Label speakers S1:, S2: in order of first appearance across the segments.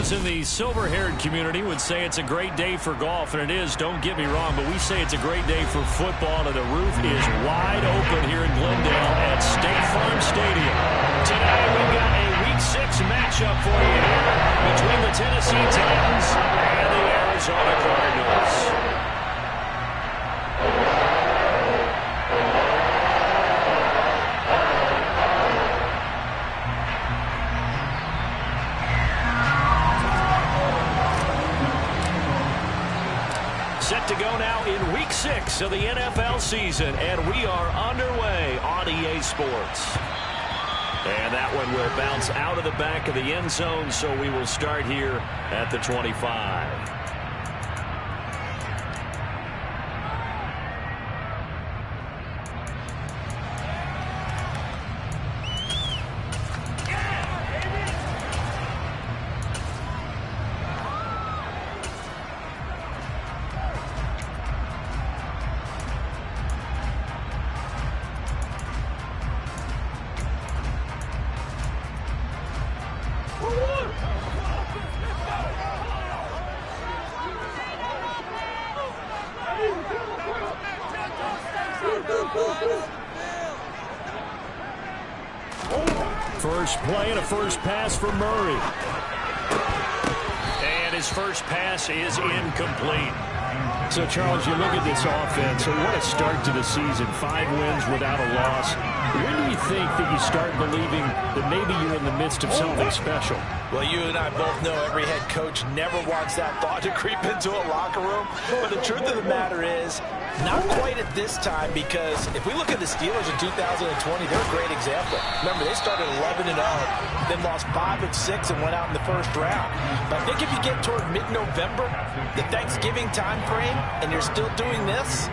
S1: Those in the silver-haired community would say it's a great day for golf, and it is, don't get me wrong, but we say it's a great day for football, and the roof is wide open here in Glendale at State Farm Stadium. Today we've got a Week 6 matchup for you here between the Tennessee Titans and the Arizona Cardinals. Set to go now in Week 6 of the NFL season, and we are underway on EA Sports. And that one will bounce out of the back of the end zone, so we will start here at the 25. First play and a first pass for Murray. And his first pass is incomplete. So, Charles, you look at this offense, so what a start to the season. 5 wins without a loss. When do you think that you start believing that maybe you're in the midst of something special?
S2: Well, you and I both know every head coach never wants that thought to creep into a locker room. But the truth of the matter is, not quite at this time, because if we look at the Steelers in 2020, they're a great example. Remember, they started 11-0, then lost 5 of 6 and went out in the first round. But I think if you get toward mid-November, the Thanksgiving time frame, and you're still doing this,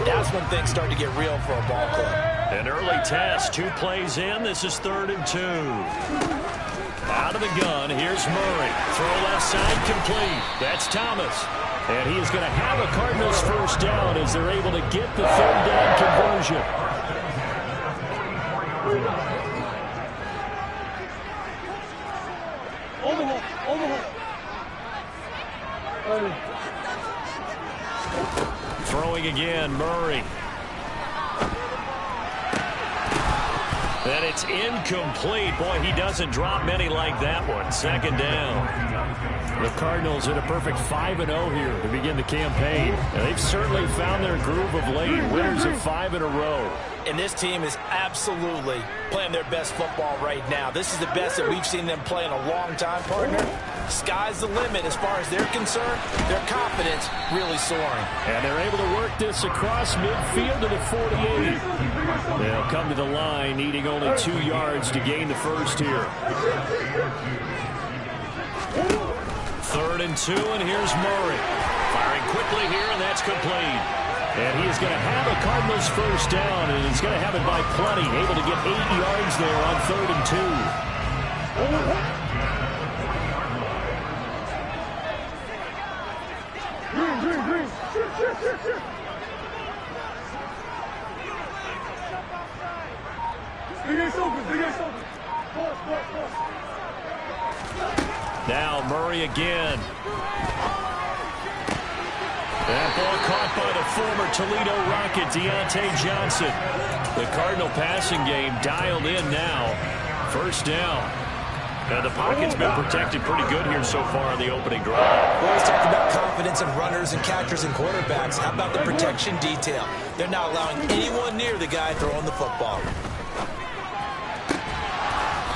S2: that's when things start to get real for a ball club.
S1: An early test, 2 plays in. This is 3rd and 2. Out of the gun, here's Murray. Throw left side complete. That's Thomas. And he is going to have a Cardinals first down as they're able to get the 3rd down conversion. Throwing again, Murray. And it's incomplete. Boy, he doesn't drop many like that one. 2nd down. The Cardinals in a perfect 5-0 here to begin the campaign. And they've certainly found their groove of late. Winners of 5 in a row.
S2: And this team is absolutely playing their best football right now. This is the best that we've seen them play in a long time, partner. Sky's the limit as far as they're concerned. Their confidence really soaring.
S1: And they're able to work this across midfield to the 48. They'll come to the line needing only 2 yards to gain the first here. 3rd and 2, and here's Murray. Firing quickly here, and that's complete. And he is going to have a Cardinals first down, and he's going to have it by plenty. Able to get 8 yards there on 3rd and 2. Now Murray again. That ball caught by the former Toledo Rocket, Deontay Johnson. The Cardinal passing game dialed in now. First down. The pocket's been protected pretty good here so far on the opening drive.
S2: We always talk about confidence in runners and catchers and quarterbacks. How about the protection detail? They're not allowing anyone near the guy throwing the football.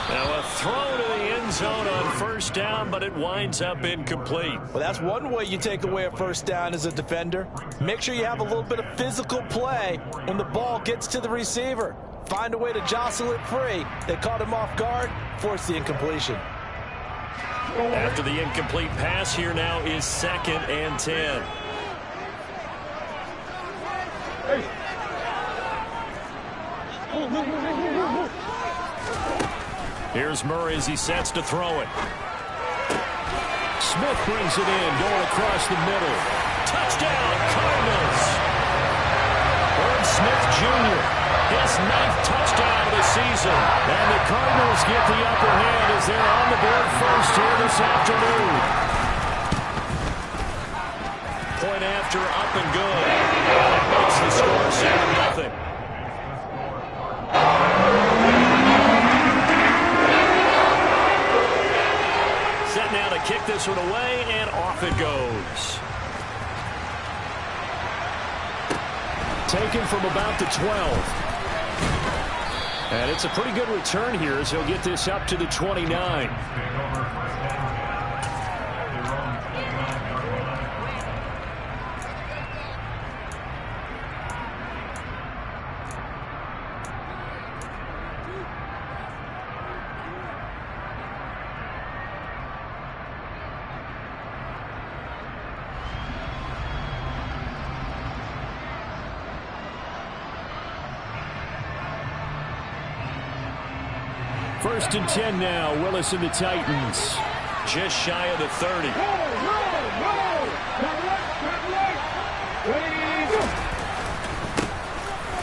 S1: Now a throw to the end zone on first down, but it winds up incomplete.
S2: Well, that's one way you take away a first down as a defender. Make sure you have a little bit of physical play when the ball gets to the receiver. Find a way to jostle it free. They caught him off guard, forced the incompletion.
S1: After the incomplete pass, here now is 2nd and 10. Here's Murray as he sets to throw it. Smith brings it in, going across the middle. Touchdown, Cardinals! Herb Smith Jr., his 9th touchdown of the season. And the Cardinals get the upper hand as as they're on the board first here this afternoon. Point after, up and good. That makes the score 7-0. Set now to kick this one away, and off it goes. Taken from about the 12. And it's a pretty good return here as he'll get this up to the 29. First and 10 now. Willis and the Titans. Just shy of the 30.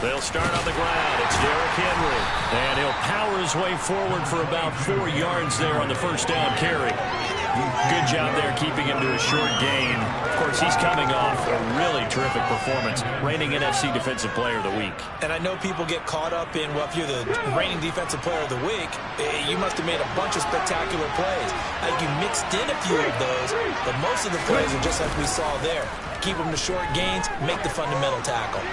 S1: They'll start on the ground. It's Derrick Henry. And he'll power his way forward for about 4 yards there on the first down carry. Good job there keeping him to a short gain. Of course, he's coming off a really terrific performance. Reigning NFC Defensive Player of the Week.
S2: And I know people get caught up in, well, if you're the reigning Defensive Player of the Week, you must have made a bunch of spectacular plays. Like you mixed in a few of those, but most of the plays are just like we saw there. Keep them to short gains, make the fundamental tackle.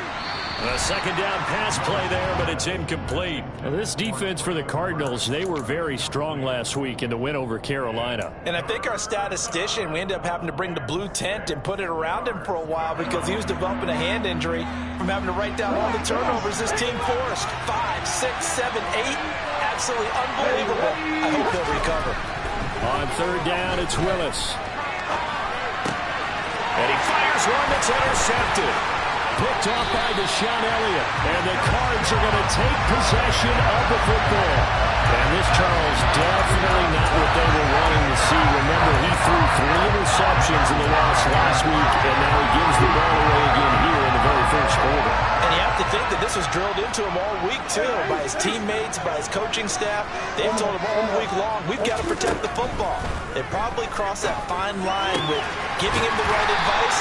S1: A second down pass play there, but it's incomplete. And this defense for the Cardinals, they were very strong last week in the win over Carolina.
S2: And I think our statistician, we ended up having to bring the blue tent and put it around him for a while because he was developing a hand injury from having to write down all the turnovers this team forced. 5, 6, 7, 8. Absolutely unbelievable. I hope they'll recover.
S1: On third down, it's Willis. And he fires one that's intercepted. Picked off by Deshaun Elliott. And the Cards are going to take possession of the football. And this, Charles, definitely not what they were wanting to see. Remember, he threw 3 interceptions in the loss last week, and now he gives the ball away again here in the very first quarter.
S2: And you have to think that this was drilled into him all week, too, by his teammates, by his coaching staff. They've told him all week long, we've got to protect the football. They probably crossed that fine line with giving him the right advice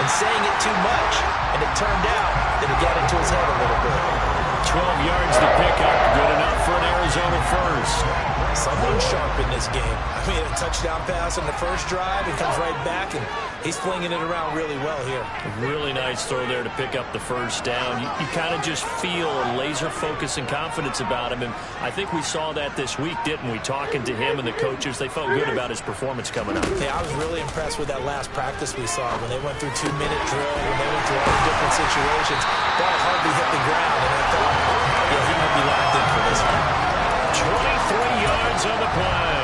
S2: and saying it too much. And it turned out that it got into his head a little bit.
S1: 12 yards to pick up. Good enough for an Arizona first.
S2: Someone sharp in this game. I mean, a touchdown pass on the first drive. He comes right back, and he's flinging it around really well here.
S1: Really nice throw there to pick up the first down. You kind of just feel a laser focus and confidence about him, and I think we saw that this week, didn't we? Talking to him and the coaches, they felt good about his performance coming up.
S2: Hey, I was really impressed with that last practice we saw when they went through 2-minute drill, when they went through all the different situations. Ball hardly hit the ground, and I thought, yeah, he might be locked in for this one.
S1: 23 yards on the play.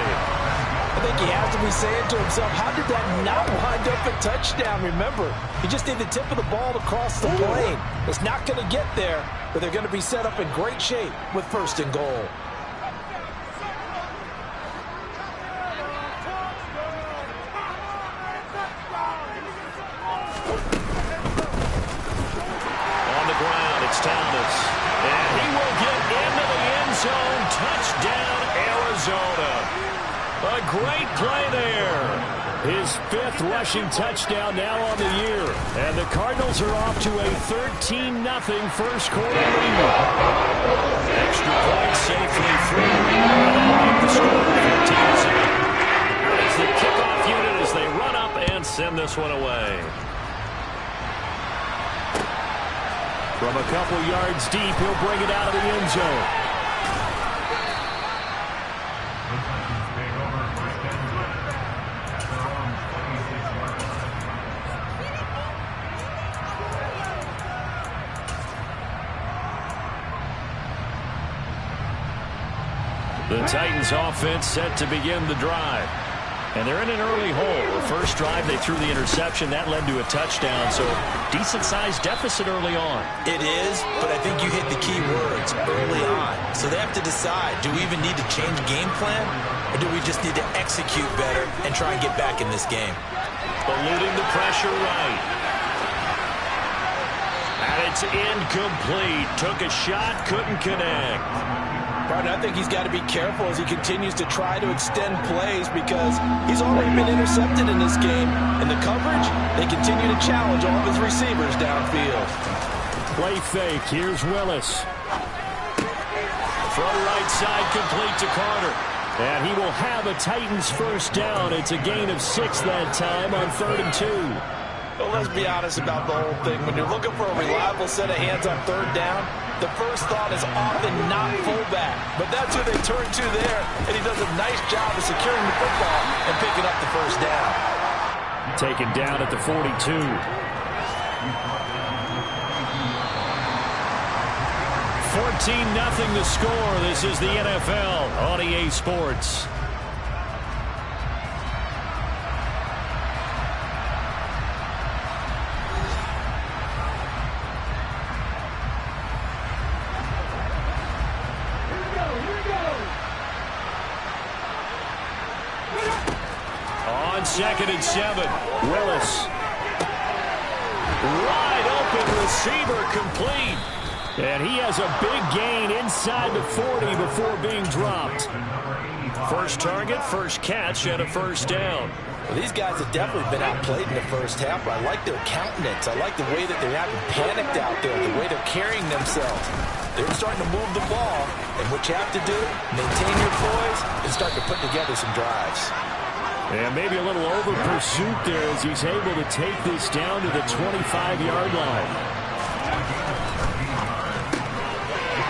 S2: I think he has to be saying to himself, how did that not wind up a touchdown? Remember, he just need the tip of the ball to cross the plane. It's not going to get there, but they're going to be set up in great shape with first and goal.
S1: On the ground, it's Thomas. And he will get into the end zone. Touchdown, Arizona. A great play there. His 5th rushing touchdown now on the year. And the Cardinals are off to a 13-0 first quarter lead. Extra point safely through. That'll make the score 14-0. It's the kickoff unit as they run up and send this one away. From a couple yards deep, he'll bring it out of the end zone. The Titans offense set to begin the drive. And they're in an early hole. The first drive, they threw the interception. That led to a touchdown, so decent-sized deficit early on.
S2: It is, but I think you hit the key words early on. So they have to decide, do we even need to change game plan, or do we just need to execute better and try and get back in this game?
S1: Eluding the pressure right. And it's incomplete. Took a shot, couldn't connect.
S2: Partner, I think he's got to be careful as he continues to try to extend plays because he's already been intercepted in this game. In the coverage, they continue to challenge all of his receivers downfield.
S1: Play fake. Here's Willis. Throw right side complete to Carter. And he will have a Titans first down. It's a gain of 6 that time on 3rd and 2.
S2: Well, let's be honest about the whole thing. When you're looking for a reliable set of hands on 3rd down, the first thought is often not fullback. But that's who they turn to there, and he does a nice job of securing the football and picking up the first down.
S1: Taken down at the 42. 14-0 the score. This is the NFL on EA Sports. On 2nd and 7, Willis. Wide open receiver complete. And he has a big gain inside the 40 before being dropped. First target, first catch, and a first down.
S2: Well, these guys have definitely been outplayed in the first half. I like their countenance. I like the way that they haven't panicked out there, the way they're carrying themselves. They're starting to move the ball, and what you have to do, maintain your poise and start to put together some drives.
S1: And maybe a little over pursuit there as he's able to take this down to the 25-yard line.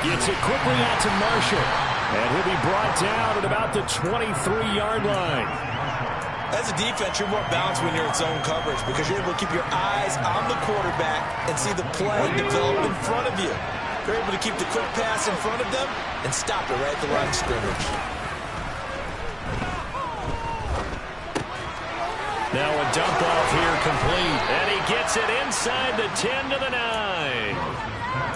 S1: Gets it quickly out to Marshall. And he'll be brought down at about the 23-yard line.
S2: As a defense, you're more balanced when you're in zone coverage because you're able to keep your eyes on the quarterback and see the play develop in front of you. You're able to keep the quick pass in front of them and stop it right at the line of scrimmage.
S1: Now a dump off here complete. And he gets it inside the 10 to the 9.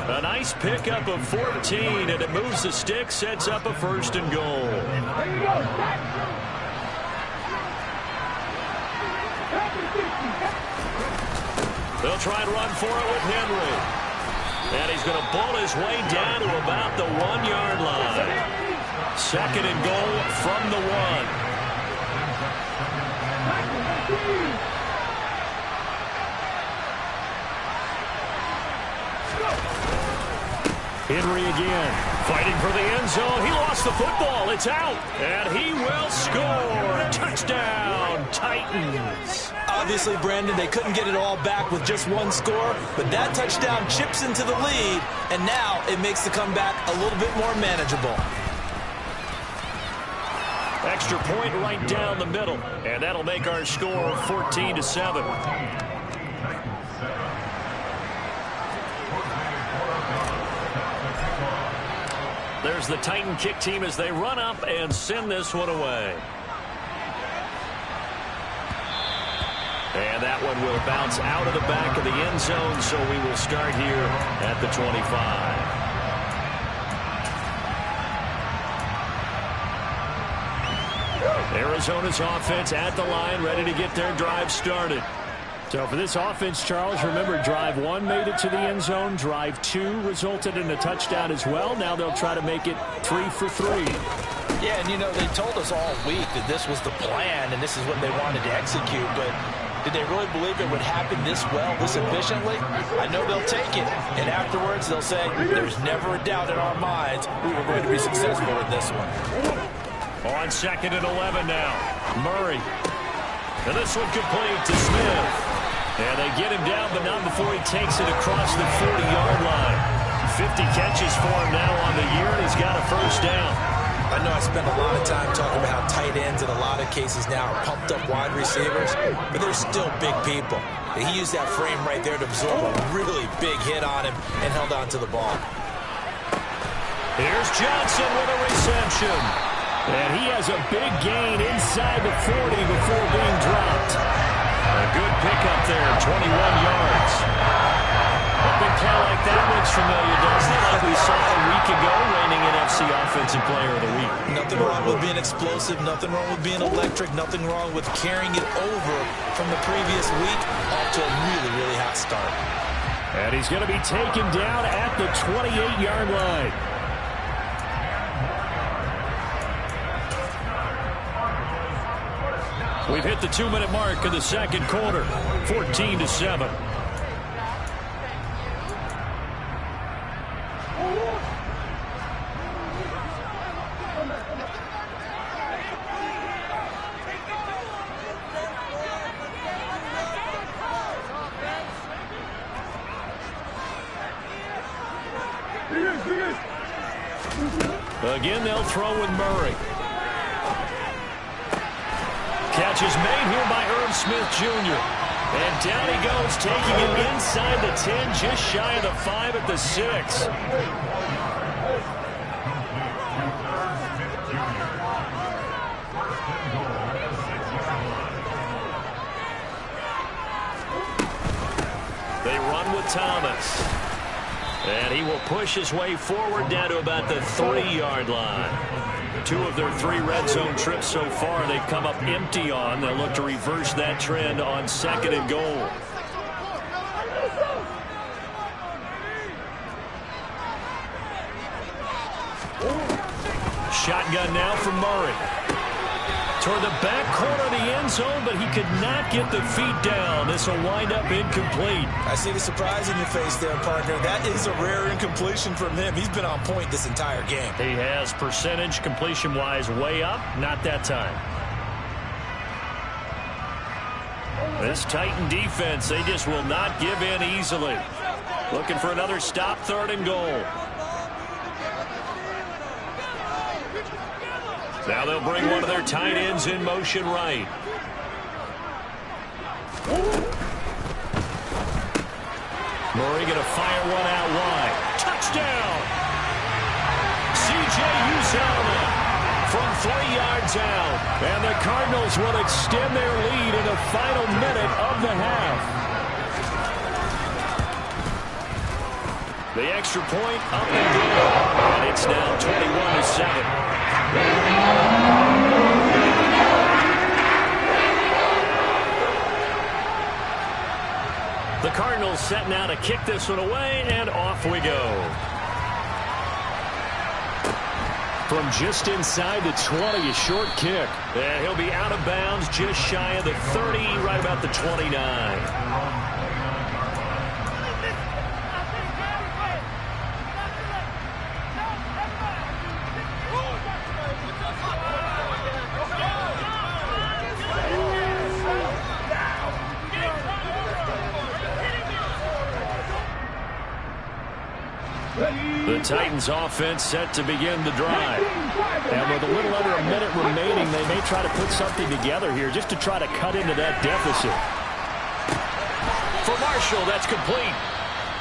S1: A nice pickup of 14, and it moves the stick, sets up a 1st and goal. They'll try and run for it with Henry. And he's going to ball his way down to about the 1-yard line. 2nd and goal from the 1. Henry again, fighting for the end zone. He lost the football. It's out, and he will score. Touchdown, Titans.
S2: Obviously, Brandon, they couldn't get it all back with just one score, but that touchdown chips into the lead, and now it makes the comeback a little bit more manageable.
S1: Extra point right down the middle, and that'll make our score 14-7. There's the Titan kick team as they run up and send this one away. And that one will bounce out of the back of the end zone, so we will start here at the 25. Arizona's offense at the line, ready to get their drive started. So for this offense, Charles, remember, drive 1 made it to the end zone. Drive 2 resulted in a touchdown as well. Now they'll try to make it 3 for 3.
S2: Yeah, and you know, they told us all week that this was the plan and this is what they wanted to execute, but did they really believe it would happen this well, this efficiently? I know they'll take it, and afterwards they'll say, there's never a doubt in our minds we were going to be successful in this one.
S1: On 2nd and 11 now, Murray. And this one complete to Smith. And they get him down, but not before he takes it across the 40-yard line. 50 catches for him now on the year, and he's got a first down.
S2: I know I spend a lot of time talking about how tight ends in a lot of cases now are pumped up wide receivers, but they're still big people. He used that frame right there to absorb a really big hit on him and held on to the ball.
S1: Here's Johnson with a reception. And he has a big gain inside the 40 before being dropped. A good pickup there, 21 yards. A big play like that looks familiar, doesn't it? Like we saw a week ago, reigning NFC Offensive Player of the Week.
S2: Nothing wrong with being explosive, nothing wrong with being electric, nothing wrong with carrying it over from the previous week off to a really, really hot start.
S1: And he's going to be taken down at the 28-yard line. We've hit the 2-minute mark in the second quarter, 14-7. Again, they'll throw with Murray. Catch is made here by Irv Smith Jr. And down he goes, taking it inside the 10, just shy of the 5 at the 6. They run with Thomas. And he will push his way forward down to about the 3-yard line. 2 of their 3 red zone trips so far they've come up empty on. They'll look to reverse that trend on 2nd and goal. Shotgun now from Murray. Toward the back corner of the end zone, but he could not get the feet down. This will wind up incomplete.
S2: I see the surprise in your face there, partner. That is a rare incompletion from him. He's been on point this entire game.
S1: He has percentage completion-wise way up. Not that time. This Titan defense, they just will not give in easily. Looking for another stop, 3rd and goal. Now they'll bring one of their tight ends in motion right. Murray going to fire one out wide. Touchdown! C.J. Uzomah from 3 yards out. And the Cardinals will extend their lead in the final minute of the half. The extra point up and good. And it's now 21-7. The Cardinals set now to kick this one away, and off we go. From just inside the 20, a short kick. And he'll be out of bounds just shy of the 30, right about the 29. The Titans offense set to begin the drive. And with a little under a minute remaining, they may try to put something together here just to try to cut into that deficit. For Marshall, that's complete.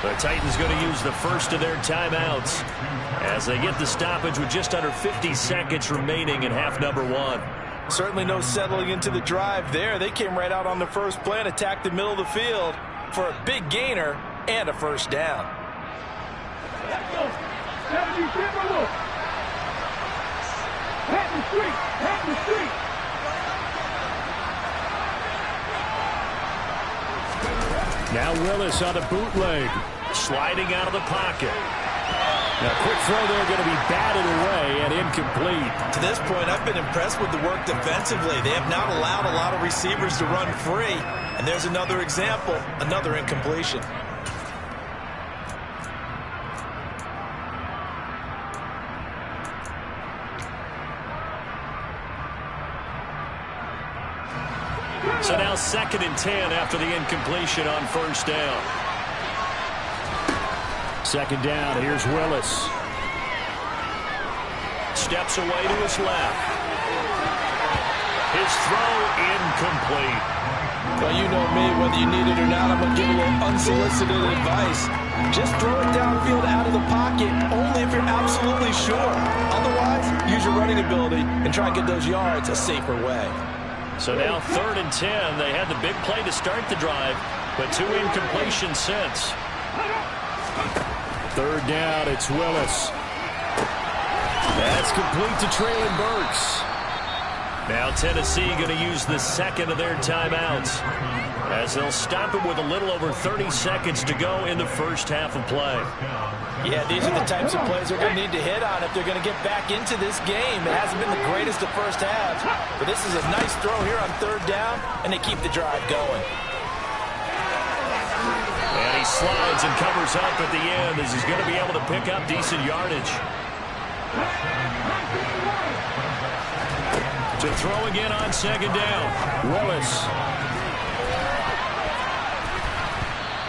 S1: The Titans going to use the first of their timeouts as they get the stoppage with just under 50 seconds remaining in half number 1.
S2: Certainly no settling into the drive there. They came right out on the first play and attacked the middle of the field for a big gainer and a first down.
S1: Now Willis on a bootleg, sliding out of the pocket. Now quick throw there, going to be batted away and incomplete.
S2: To this point, I've been impressed with the work defensively. They have not allowed a lot of receivers to run free. And there's another example, another incompletion.
S1: So now 2nd and 10 after the incompletion on first down. 2nd down, here's Willis. Steps away to his left. His throw incomplete.
S2: Well, you know me, whether you need it or not, I'm going to give a little unsolicited advice. Just throw it downfield out of the pocket, only if you're absolutely sure. Otherwise, use your running ability and try and get those yards a safer way.
S1: So now 3rd and 10. They had the big play to start the drive, but 2 incompletions since. 3rd down, it's Willis. That's complete to Traylon Burks. Now Tennessee going to use the second of their timeouts as they'll stop it with a little over 30 seconds to go in the first half of play.
S2: Yeah, these are the types of plays they're going to need to hit on if they're going to get back into this game. It hasn't been the greatest of first halves, but this is a nice throw here on third down, and they keep the drive going.
S1: And he slides and covers up at the end as he's going to be able to pick up decent yardage. To throw again on second down, Willis.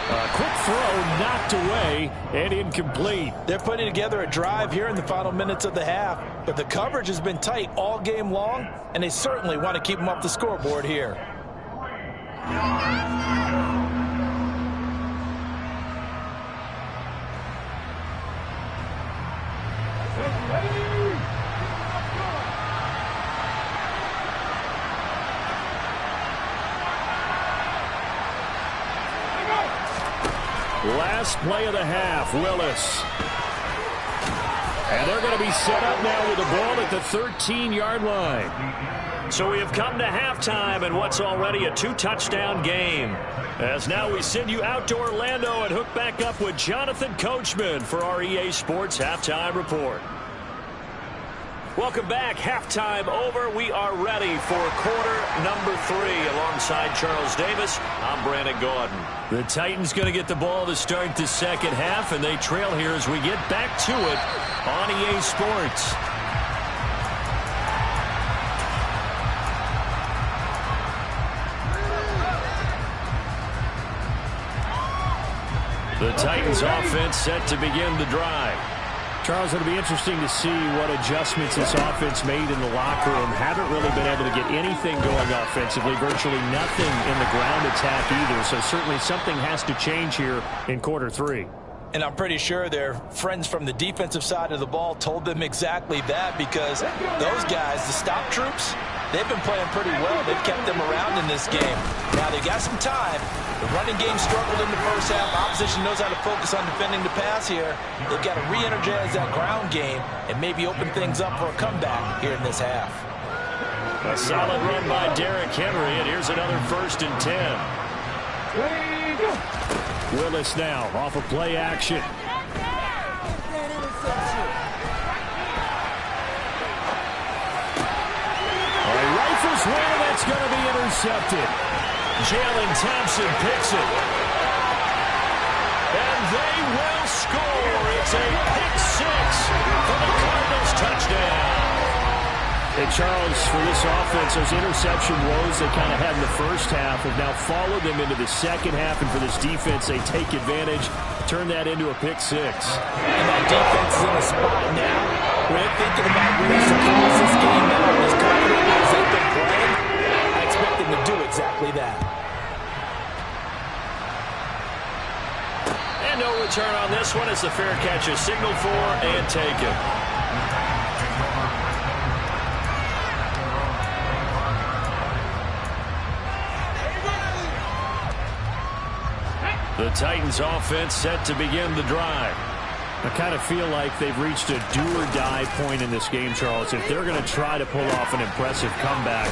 S1: A quick throw knocked away and incomplete.
S2: They're putting together a drive here in the final minutes of the half, but the coverage has been tight all game long, and they certainly want to keep them off the scoreboard here.
S1: Last play of the half, Willis. And they're going to be set up now with the ball at the 13-yard line. So we have come to halftime in what's already a 2-touchdown game. As now we send you out to Orlando and hook back up with Jonathan Coachman for our EA Sports Halftime Report. Welcome back. Halftime over. We are ready for quarter number 3. Alongside Charles Davis, I'm Brandon Gordon. The Titans going to get the ball to start the second half, and they trail here as we get back to it on EA Sports. The Titans offense set to begin the drive.
S3: Charles, it'll be interesting to see what adjustments this offense made in the locker room. Haven't really been able to get anything going offensively, virtually nothing in the ground attack either. So certainly something has to change here in quarter 3.
S2: And I'm pretty sure their friends from the defensive side of the ball told them exactly that, because those guys, the stop troops, they've been playing pretty well. They've kept them around in this game. Now they got some time. The running game struggled in the first half. Opposition knows how to focus on defending the pass here. They've got to re-energize that ground game and maybe open things up for a comeback here in this half.
S1: A solid run by Derrick Henry, and here's another 1st and 10.
S3: Willis now off of play action. Rifles one, and that's going to be intercepted.
S1: Jalen Thompson picks it. And they will score. It's a pick 6 for the Cardinals touchdown.
S3: And Charles, for this offense, those interception woes they kind of had in the first half have now followed them into the second half. And for this defense, they take advantage, turn that into a pick 6.
S2: And that defense is in a spot now where they're thinking about ways to close this game out. As confident as they've been playing, I expect them to do exactly that.
S1: And no return on this one as the fair catch is signaled for and taken. The Titans offense set to begin the drive.
S3: I kind of feel like they've reached a do-or-die point in this game, Charles. If they're going to try to pull off an impressive comeback,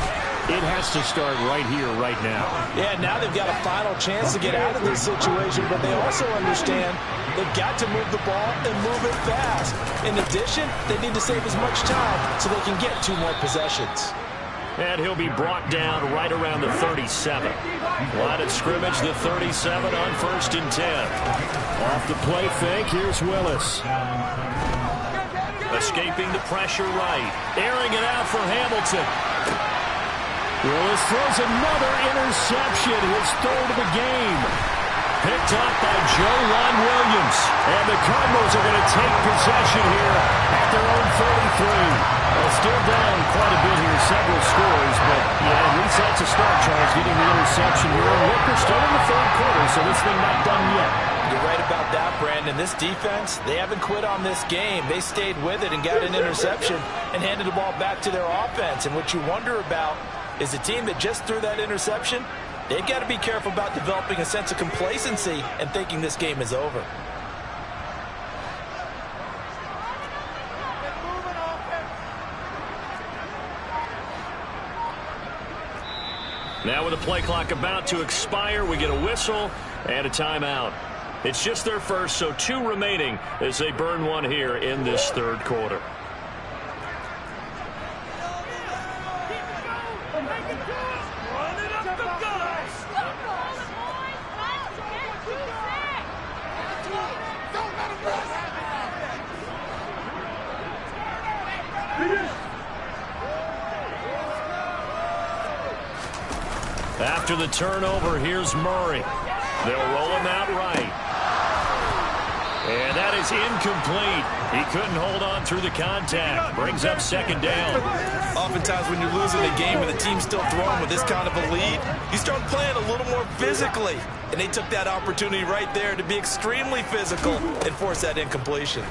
S3: it has to start right here, right now.
S2: Yeah, now they've got a final chance to get out of this situation, but they also understand they've got to move the ball and move it fast. In addition, they need to save as much time so they can get 2 more possessions.
S1: And he'll be brought down right around the 37. Line of scrimmage, the 37 on 1st and 10.
S3: Off the play fake, here's Willis.
S1: Escaping the pressure right. Airing it out for Hamilton.
S3: Willis throws another interception, his 3rd of the game.
S1: Picked up by Joe Williams. And the Cardinals are going to take possession here at their own 33. Well, still down quite a bit here, several scores, but yeah, at least that's a start, Charles, getting the interception here. Look, we're still in the 3rd quarter, so this thing not done yet.
S2: You're right about that, Brandon. This defense, they haven't quit on this game. They stayed with it and got an interception and handed the ball back to their offense. And what you wonder about is a team that just threw that interception, they've got to be careful about developing a sense of complacency and thinking this game is over.
S1: Now with the play clock about to expire, we get a whistle and a timeout. It's just their first, so 2 remaining as they burn one here in this third quarter. After the turnover, here's Murray. They'll roll him out right. And that is incomplete. He couldn't hold on through the contact. Brings up second down.
S2: Oftentimes when you're losing a game and the team's still throwing with this kind of a lead, you start playing a little more physically. And they took that opportunity right there to be extremely physical and force that incompletion.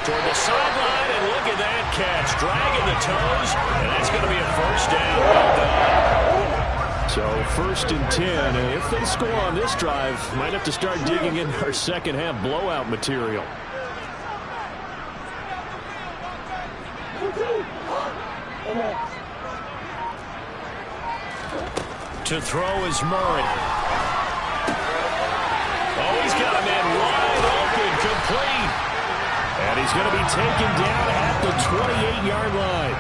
S1: Toward the sideline, and look at that catch. Dragging the toes, and that's going to be a first down. Well done.
S3: So 1st and 10, and if they score on this drive, might have to start digging in our second half blowout material.
S1: To throw is Murray. Oh, he's got a man wide open, complete. And he's going to be taken down at the 28-yard line.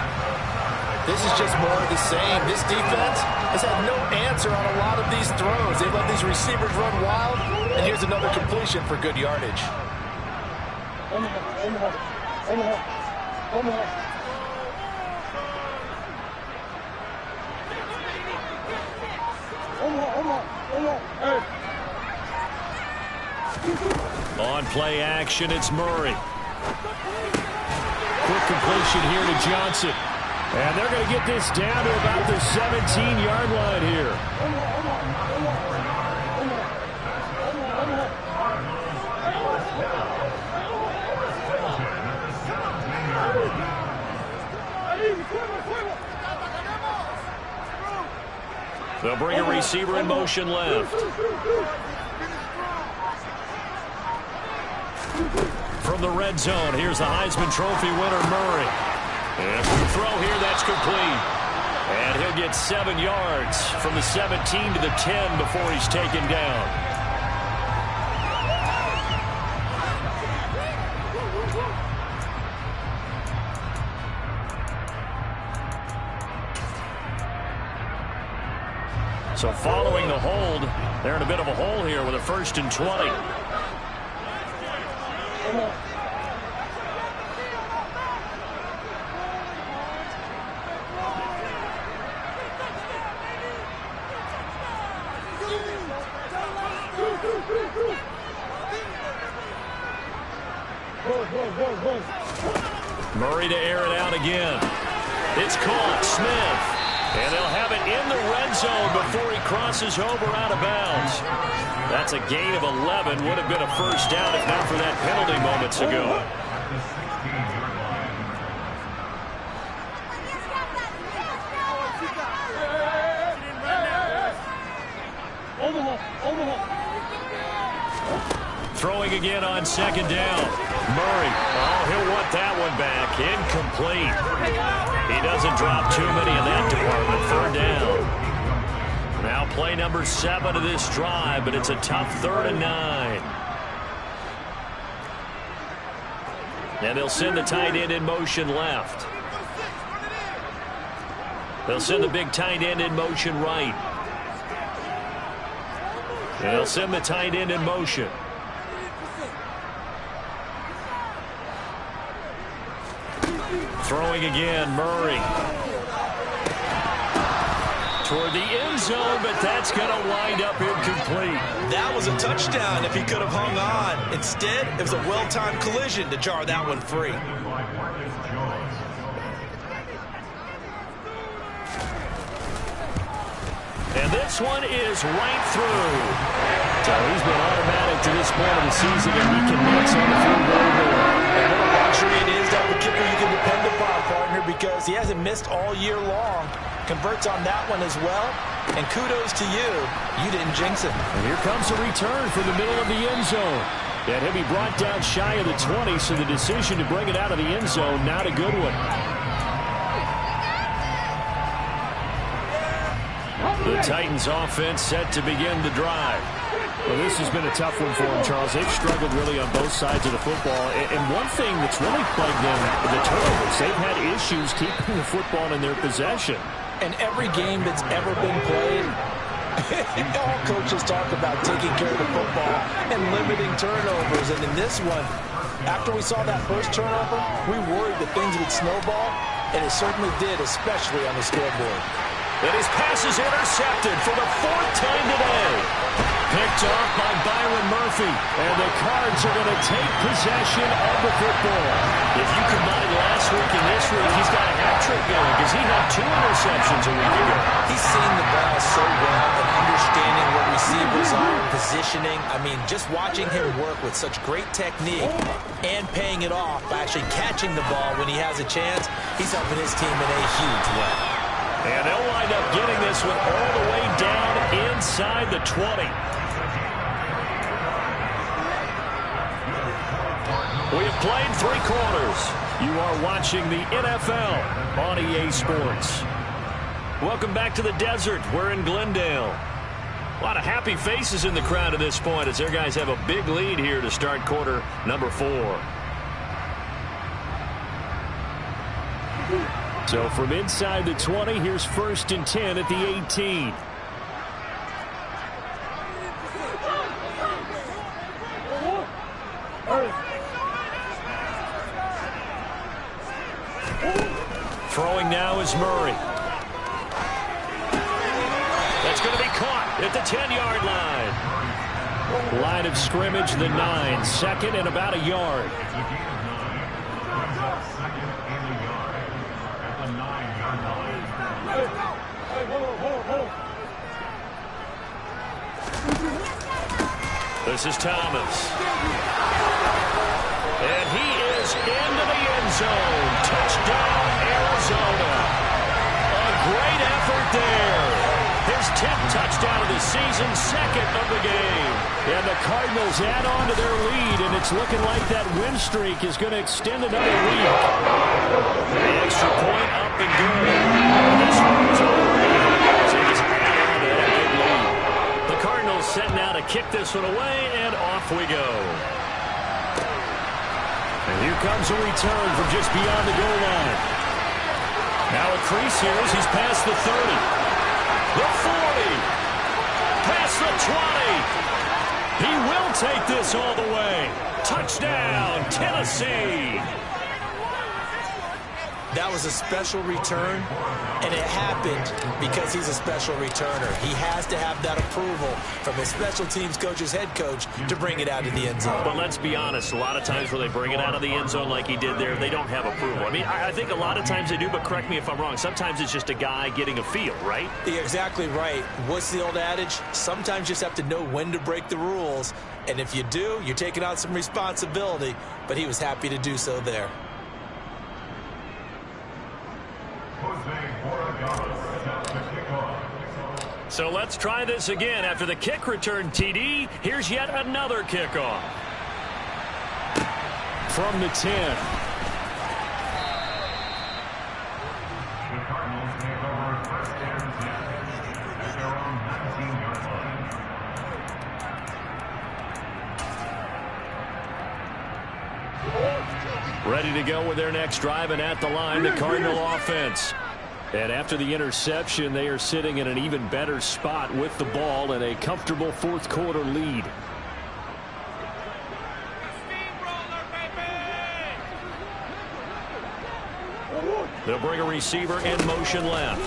S2: This is just more of the same. This defense has had no answer on a lot of these throws. They've let these receivers run wild, and here's another completion for good yardage.
S1: On play action, it's Murray. Quick completion here to Johnson. And they're going to get this down to about the 17-yard line here. They'll bring a receiver in motion left. From the red zone, here's the Heisman Trophy winner, Murray. And the throw here, that's complete. And he'll get 7 yards from the 17 to the 10 before he's taken down. So following the hold, they're in a bit of a hole here with a 1st and 20. Murray to air it out again. It's caught. Smith. And they'll have it in the red zone before he crosses over out of bounds. That's a gain of 11. Would have been a first down if not for that penalty moments ago. Throwing again on 2nd down. Murray. Oh, he'll want that one back. Incomplete. He doesn't drop too many in that department. 3rd down. Now play number 7 of this drive, but it's a tough 3rd and 9. And they'll send the tight end in motion left. They'll send the big tight end in motion right. And they'll send the tight end in motion. Throwing again, Murray. Toward the end zone, but that's going to wind up incomplete.
S2: That was a touchdown if he could have hung on. Instead, it was a well-timed collision to jar that one free.
S1: And this one is right through. So he's been automatic to this point of the season, and he can mix on the field goal there.
S2: And what a luxury it is to have a kicker you can depend upon, partner, because he hasn't missed all year long. Converts on that one as well. And kudos to you. You didn't jinx him.
S3: And here comes a return from the middle of the end zone. And he'll be brought down shy of the 20, so the decision to bring it out of the end zone, not a good one.
S1: The Titans offense set to begin the drive.
S3: Well, this has been a tough one for them, Charles. They've struggled really on both sides of the football. And one thing that's really plagued them, the turnovers. They've had issues keeping the football in their possession.
S2: And every game that's ever been played, all coaches talk about taking care of the football and limiting turnovers. And in this one, after we saw that first turnover, we worried that things would snowball, and it certainly did, especially on the scoreboard.
S1: And his pass is intercepted for the 4th time today. Picked off by Byron Murphy. And the Cards are going to take possession of the football. If you combine last week and this week, he's got a hat-trick going because he had 2 interceptions a week ago.
S2: He's seeing the ball so well and understanding what receivers are, positioning. I mean, just watching him work with such great technique and paying it off by actually catching the ball when he has a chance, he's helping his team in a huge way.
S1: And they'll wind up getting this one all the way down inside the 20. We have played 3 quarters. You are watching the NFL on EA Sports. Welcome back to the desert. We're in Glendale. A lot of happy faces in the crowd at this point as their guys have a big lead here to start quarter number 4.
S3: So from inside the 20, here's 1st and 10 at the 18.
S1: Throwing now is Murray. That's going to be caught at the 10-yard line.
S3: Line of scrimmage, the 9. 2nd and about a yard.
S1: This is Thomas. And he is into the end zone. Touchdown, Arizona. A great effort there. His 10th touchdown of the season, 2nd of the game.
S3: And the Cardinals add on to their lead, and it's looking like that win streak is going to extend another week.
S1: The extra point up and good. This one is over. They just add on to that big lead. The Cardinals set now to kick this one away, and off we go.
S3: And here comes a return from just beyond the goal line.
S1: Now a crease here as he's past the 30. The 40. Past the 20. He will take this all the way. Touchdown, Tennessee.
S2: That was a special return, and it happened because he's a special returner. He has to have that approval from his special teams coach's head coach to bring it out of the end zone.
S1: But let's be honest, a lot of times where they bring it out of the end zone like he did there, they don't have approval. I mean, I think a lot of times they do, but correct me if I'm wrong. Sometimes it's just a guy getting a feel, right?
S2: You're exactly right. What's the old adage? Sometimes you just have to know when to break the rules, and if you do, you're taking on some responsibility, but he was happy to do so there.
S1: So let's try this again. After the kick return TD, here's yet another kickoff.
S3: From the 10.
S1: Ready to go with their next drive, and at the line, the Cardinal offense. And after the interception, they are sitting in an even better spot with the ball and a comfortable 4th quarter lead. They'll bring a receiver in motion left.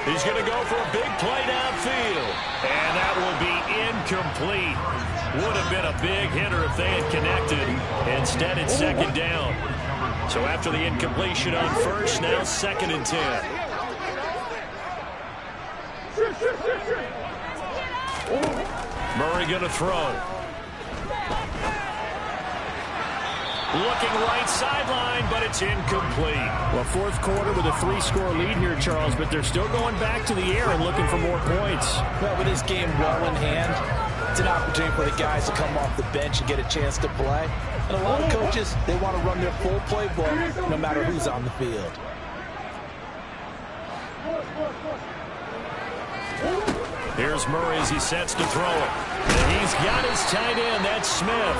S1: He's going to go for a big play downfield. And that will be incomplete. Would have been a big hitter if they had connected. Instead, it's 2nd down. So after the incompletion on 1st, now 2nd and 10. Murray going to throw. Looking right sideline, but it's incomplete.
S3: Well, 4th quarter with a 3-score lead here, Charles, but they're still going back to the air and looking for more points.
S2: Well, with this game well in hand, it's an opportunity for the guys to come off the bench and get a chance to play. And a lot of coaches, they want to run their full playbook no matter who's on the field.
S1: Here's Murray as he sets to throw it. And he's got his tight end. That's Smith.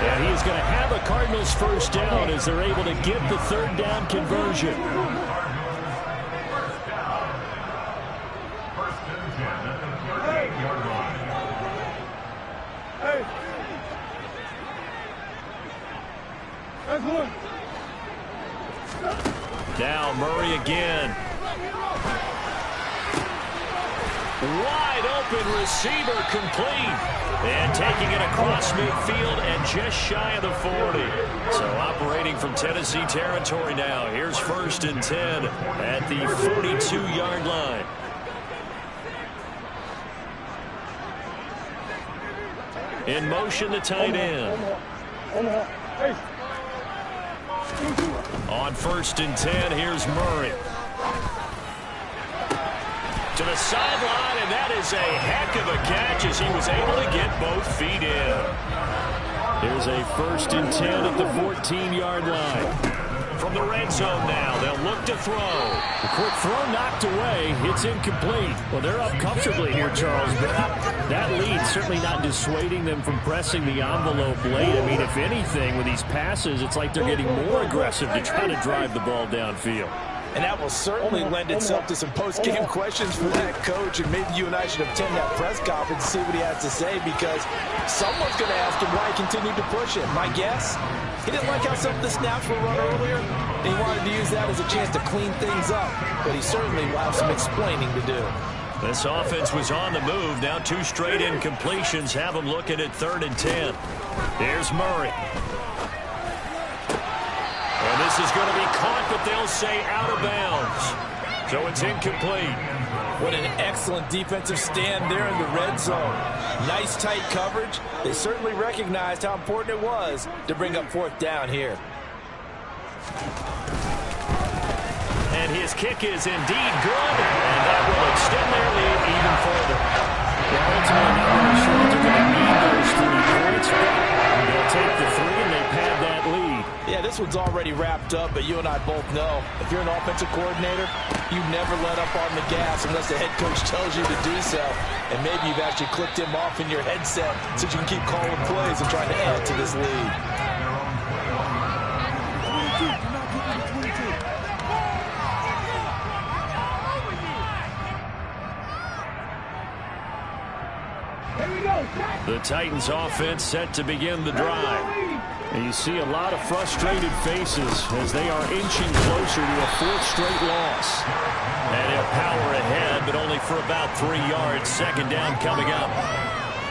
S1: And he's going to have a Cardinals first down as they're able to get the third down conversion. Now Murray again. Wide open receiver complete. And taking it across midfield and just shy of the 40. So operating from Tennessee territory now. Here's 1st and 10 at the 42-yard line. In motion, the tight end. On 1st and 10, here's Murray. To the sideline, and that is a heck of a catch as he was able to get both feet in. Here's a 1st and 10 at the 14-yard line. From the red zone now, they'll look to throw.
S3: The quick throw knocked away. It's incomplete. Well, they're up comfortably here, Charles, but that lead certainly not dissuading them from pressing the envelope late. I mean, if anything, with these passes, it's like they're getting more aggressive to try to drive the ball downfield.
S2: And that will certainly lend itself to some post-game questions for that coach. And maybe you and I should attend that press conference and see what he has to say, because someone's going to ask him why he continued to push it. My guess, he didn't like how some of the snaps were run earlier, and he wanted to use that as a chance to clean things up. But he certainly will have some explaining to do.
S1: This offense was on the move. Now 2 straight incompletions have them looking at 3rd and 10. Here's Murray. And this is going to be caught, but they'll say out of bounds. So it's incomplete.
S2: What an excellent defensive stand there in the red zone. Nice tight coverage. They certainly recognized how important it was to bring up 4th down here.
S1: And his kick is indeed good, and that will extend their lead even further.
S3: Well, ultimately, not really sure that they're going to need those 3 points, but they'll take the 3 and they pad that lead.
S2: Yeah, this one's already wrapped up, but you and I both know if you're an offensive coordinator, you never let up on the gas unless the head coach tells you to do so. And maybe you've actually clicked him off in your headset so you can keep calling plays and trying to add to this lead.
S1: The Titans offense set to begin the drive.
S3: And you see a lot of frustrated faces as they are inching closer to a 4th straight loss.
S1: And he'll power ahead, but only for about 3 yards. 2nd down coming up.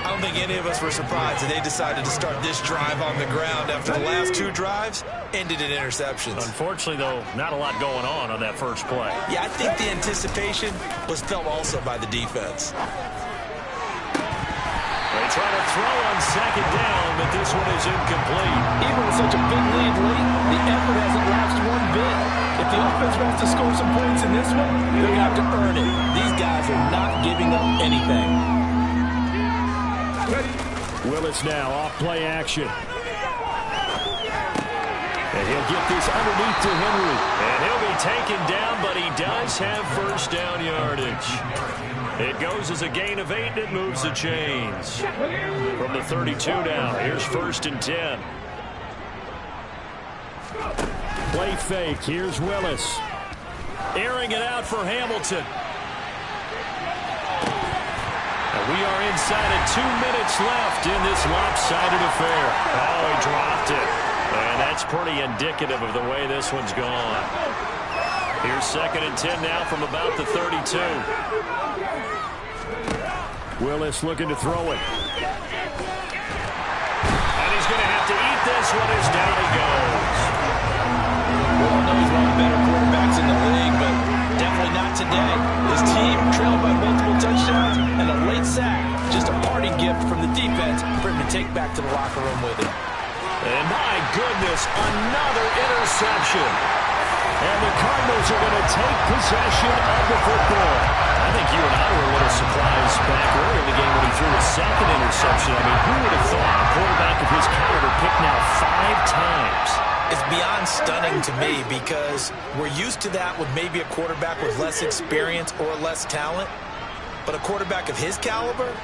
S4: I don't think any of us were surprised that they decided to start this drive on the ground after the last 2 drives ended in interceptions.
S1: Unfortunately, though, not a lot going on that first play.
S4: Yeah, I think the anticipation was felt also by the defense.
S1: They try to throw on 2nd down, but this one is incomplete.
S2: Even with such a big lead late, the effort hasn't lapsed one bit. If the offense wants to score some points in this one, they're going to have to earn it. These guys are not giving up anything.
S3: Willis now off play action.
S1: And he'll get this underneath to Henry. And he'll be taken down, but he does have 1st down yardage. It goes as a gain of 8, and it moves the chains. From the 32 now, here's 1st and 10.
S3: Play fake. Here's Willis.
S1: Airing it out for Hamilton. And we are inside of 2 minutes left in this lopsided affair. Oh, he dropped it. And that's pretty indicative of the way this one's gone. Here's 2nd and 10 now from about the 32.
S3: Willis looking to throw it.
S1: And he's going to have to eat this one as down he goes.
S2: Well, I know he's one of the better quarterbacks in the league, but definitely not today. His team trailed by multiple touchdowns and a late sack. Just a parting gift from the defense for him to take back to the locker room with him.
S1: And my goodness, another interception.
S3: And the Cardinals are going to take possession of the football.
S1: I think you and I were a little surprised back early in the game when he threw his 2nd interception. I mean, who would have thought a quarterback of his caliber picked now 5 times?
S4: It's
S2: beyond stunning to me because we're used to that with maybe a quarterback with less experience or less talent. But a quarterback of his caliber,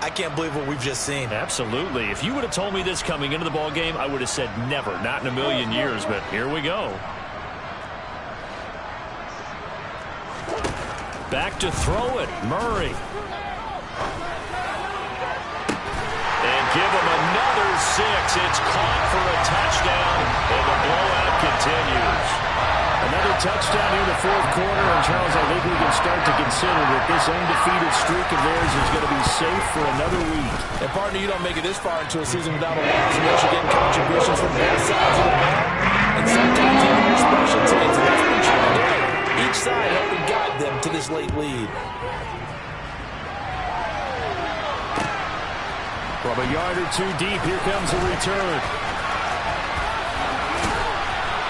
S2: I can't believe what we've just seen.
S1: Absolutely. If you would have told me this coming into the ball game, I would have said never, not in a million years. But here we go. Back to throw it, Murray. And give him another 6. It's caught for a touchdown, and the blowout continues. Another touchdown here in the fourth quarter, and Charles, I think we can start to consider that this undefeated streak of theirs is going to be safe for another week.
S2: And partner, you don't make it this far into a season without a loss unless you're getting contributions from both sides of the ball, and sometimes even your special teams. And that's been true today. Each side helping guide them to this late lead.
S3: From a yard or two deep, here comes a return.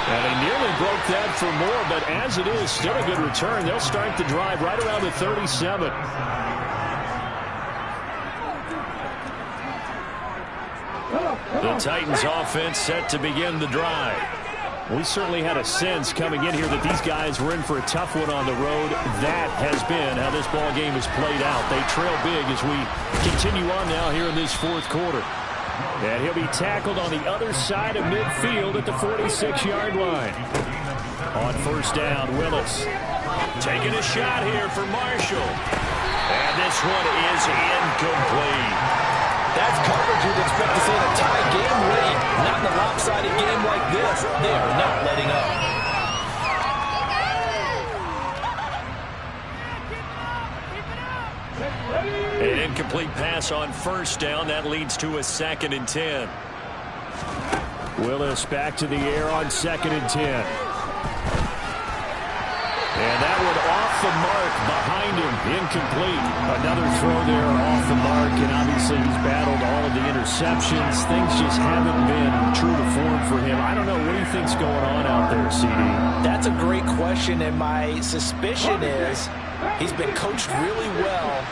S3: And they nearly broke that for more, but as it is, still a good return. They'll start the drive right around the 37.
S1: The Titans offense set to begin the drive.
S3: We certainly had a sense coming in here that these guys were in for a tough one on the road. That has been how this ball game has played out. They trail big as we continue on now here in this fourth quarter. And he'll be tackled on the other side of midfield at the 46-yard line. On first down, Willis.
S1: Taking a shot here for Marshall. And this one is incomplete.
S2: That's coverage you'd expect to see in a tie game late. Not in a lopsided game like this. They are not letting up.
S1: An incomplete pass on first down. That leads to a 2nd and 10.
S3: Willis back to the air on 2nd and 10. And that one off the mark behind him. Incomplete. Another throw there off the mark, and obviously he's battled all of the interceptions. Things just haven't been true to form for him. I don't know. What do you think's going on out there, CD?
S2: That's a great question, and my suspicion is he's been coached really well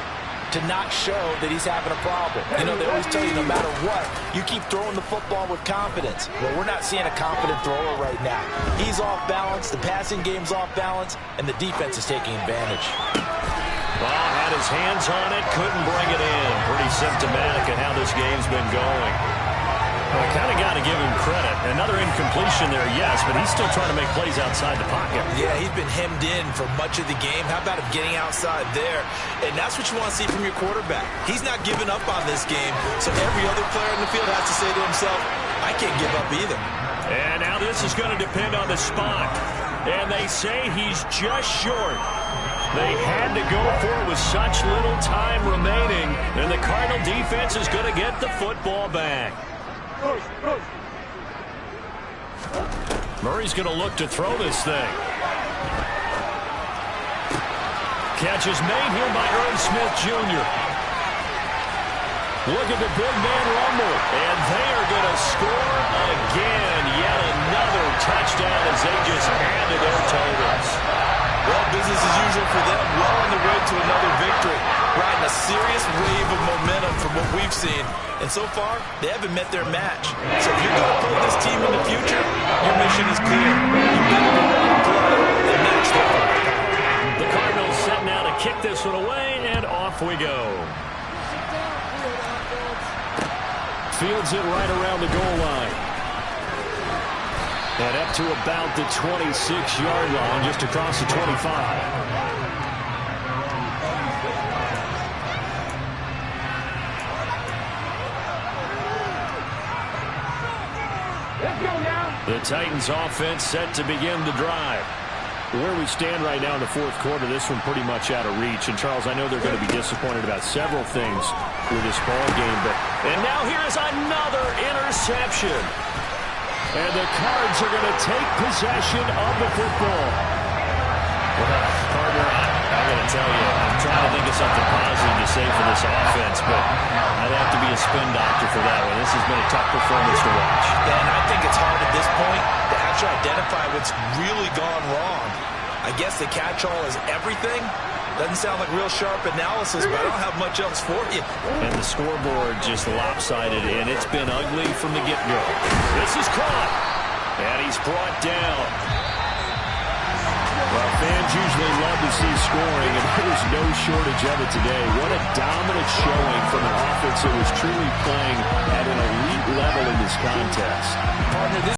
S2: to not show that he's having a problem. You know, they always tell you no matter what, you keep throwing the football with confidence. Well, we're not seeing a confident thrower right now. He's off balance, the passing game's off balance, and the defense is taking advantage.
S1: Well, had his hands on it, couldn't bring it in. Pretty symptomatic of how this game's been going. Well, I kind of got to give him credit. Another incompletion there, yes, but he's still trying to make plays outside the pocket.
S2: Yeah, he's been hemmed in for much of the game. How about him getting outside there? And that's what you want to see from your quarterback. He's not giving up on this game, so every other player in the field has to say to himself, I can't give up either.
S1: And now this is going to depend on the spot. And they say he's just short. They had to go for it with such little time remaining, and the Cardinal defense is going to get the football back. Murray's going to look to throw this thing. Catch is made here by Irv Smith Jr. Look at the big man rumble. And they are going to score again. Yet another touchdown as they just add to their totals.
S2: Well, business as usual for them. Well on the way to another victory. Riding a serious wave of momentum from what we've seen. And so far, they haven't met their match. So if you're going to play this team in the future, your mission is clear. You've got to be ready to play and match their firepower.
S1: The Cardinals set now to kick this one away, and off we go.
S3: Fields it right around the goal line. And up to about the 26-yard line, just across the 25.
S1: The Titans offense set to begin the drive.
S3: Where we stand right now in the fourth quarter, this one pretty much out of reach. And, Charles, I know they're going to be disappointed about several things with this ball game.
S1: And now here's another interception.
S3: And the Cards are going to take possession of the football.
S1: Well, partner, I got to tell you, I'm trying to think of something positive to say for this offense, but I'd have to be a spin doctor for that one. This has been a tough performance to watch.
S2: Yeah, and I think it's hard at this point to actually identify what's really gone wrong. I guess the catch-all is everything. Doesn't sound like real sharp analysis, but I don't have much else for you.
S1: And the scoreboard just lopsided, and it's been ugly from the get-go. This is caught. And he's brought down.
S3: Well, fans usually love to see scoring, and there's no shortage of it today. What a dominant showing from an offense that was truly playing at an elite level in this contest.
S2: Partner, this